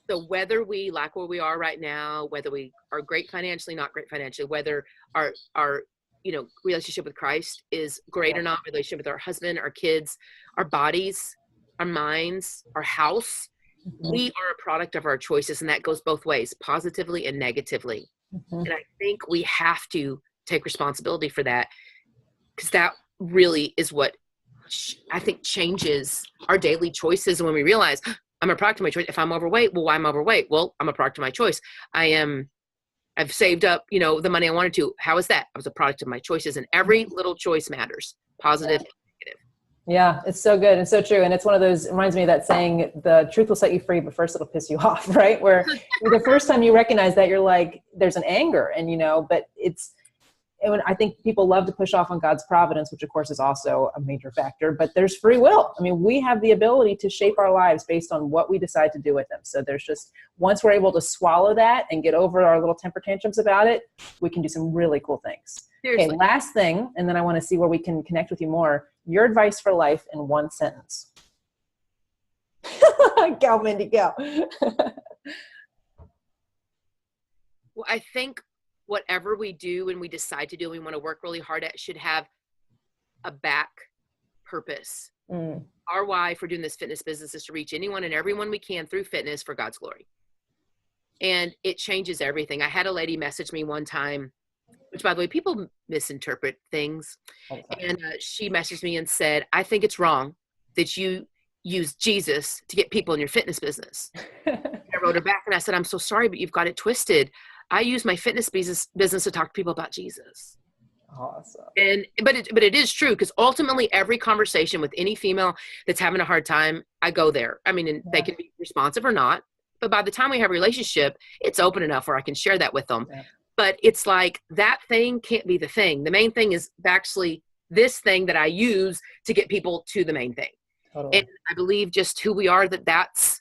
So whether we like where we are right now, whether we are great financially, not great financially, whether our relationship with Christ is great or not, relationship with our husband, our kids, our bodies, our minds, our house, we are a product of our choices. And that goes both ways, positively and negatively. And I think we have to take responsibility for that, because that really is what I think changes our daily choices. And when we realize I'm a product of my choice, if I'm overweight, well, why I'm overweight? Well, I'm a product of my choice. I've saved up, the money I wanted to. How is that? I was a product of my choices, and every little choice matters, positive and negative. Yeah, it's so good and so true. And it's one of those, it reminds me of that saying, the truth will set you free, but first it'll piss you off, right? Where the first time you recognize that, you're like, there's an anger, and but and I think people love to push off on God's providence, which of course is also a major factor, but there's free will. I mean, we have the ability to shape our lives based on what we decide to do with them. So there's just, once we're able to swallow that and get over our little temper tantrums about it, we can do some really cool things. Seriously. Okay, last thing, and then I want to see where we can connect with you more. Your advice for life in one sentence. Go, Mindy, go. Well, I think whatever we do and we decide to do, we want to work really hard at, should have a back purpose. Our why for doing this fitness business is to reach anyone and everyone we can through fitness for God's glory. And it changes everything. I had a lady message me one time, which, by the way, people misinterpret things. And she messaged me and said, I think it's wrong that you use Jesus to get people in your fitness business. I wrote her back and I said, I'm so sorry, but you've got it twisted. I use my fitness business to talk to people about Jesus. Awesome. But it is true, because ultimately every conversation with any female that's having a hard time, I go there. I mean, and they can be responsive or not, but by the time we have a relationship, it's open enough where I can share that with them. Yeah. But it's like, that thing can't be the thing. The main thing is actually this thing that I use to get people to the main thing. Totally. And I believe just who we are, that's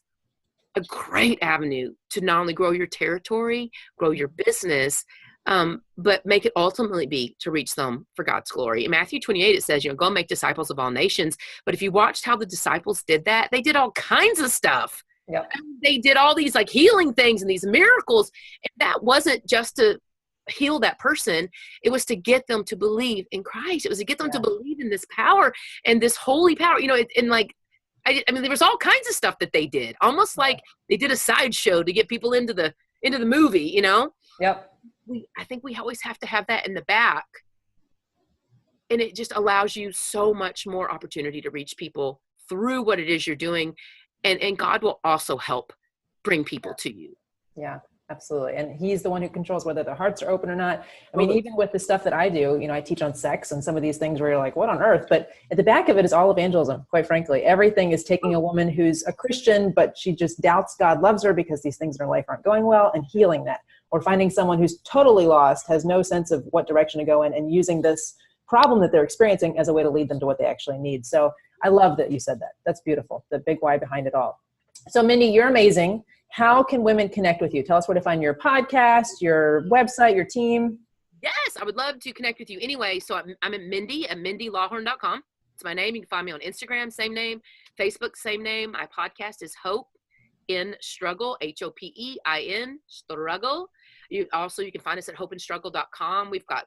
a great avenue to not only grow your territory, grow your business, but make it ultimately be to reach them for God's glory. In Matthew 28, it says, go make disciples of all nations. But if you watched how the disciples did that, they did all kinds of stuff. Yep. They did all these like healing things and these miracles. And that wasn't just to heal that person. It was to get them to believe in Christ. It was to get them to believe in this power and this holy power, and like, I mean, there was all kinds of stuff that they did, almost like they did a sideshow to get people into the movie, Yep. I think we always have to have that in the back, and it just allows you so much more opportunity to reach people through what it is you're doing, and God will also help bring people to you. Yeah, Absolutely. And he's the one who controls whether their hearts are open or not. I mean, even with the stuff that I do, I teach on sex and some of these things where you're like, what on earth? But at the back of it is all evangelism, quite frankly. Everything is taking a woman who's a Christian, but she just doubts God loves her because these things in her life aren't going well, and healing that. Or finding someone who's totally lost, has no sense of what direction to go in, and using this problem that they're experiencing as a way to lead them to what they actually need. So I love that you said that. That's beautiful. The big why behind it all. So Mindy, you're amazing. How can women connect with you? Tell us where to find your podcast, your website, your team. Yes, I would love to connect with you anyway. So I'm at Mindy at MindyLawhorne.com. It's my name. You can find me on Instagram, same name. Facebook, same name. My podcast is Hope in Struggle, HOPEIN, Struggle. You can find us at hopeandstruggle.com. We've got,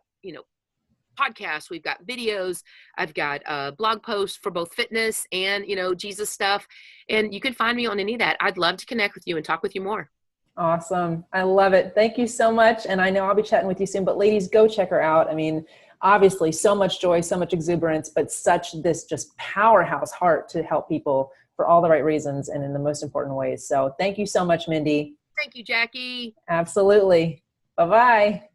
podcasts, we've got videos, I've got blog posts for both fitness and, Jesus stuff. And you can find me on any of that. I'd love to connect with you and talk with you more. Awesome. I love it. Thank you so much. And I know I'll be chatting with you soon, but ladies, go check her out. I mean, obviously so much joy, so much exuberance, but such this just powerhouse heart to help people for all the right reasons and in the most important ways. So thank you so much, Mindy. Thank you, Jackie. Absolutely. Bye-bye.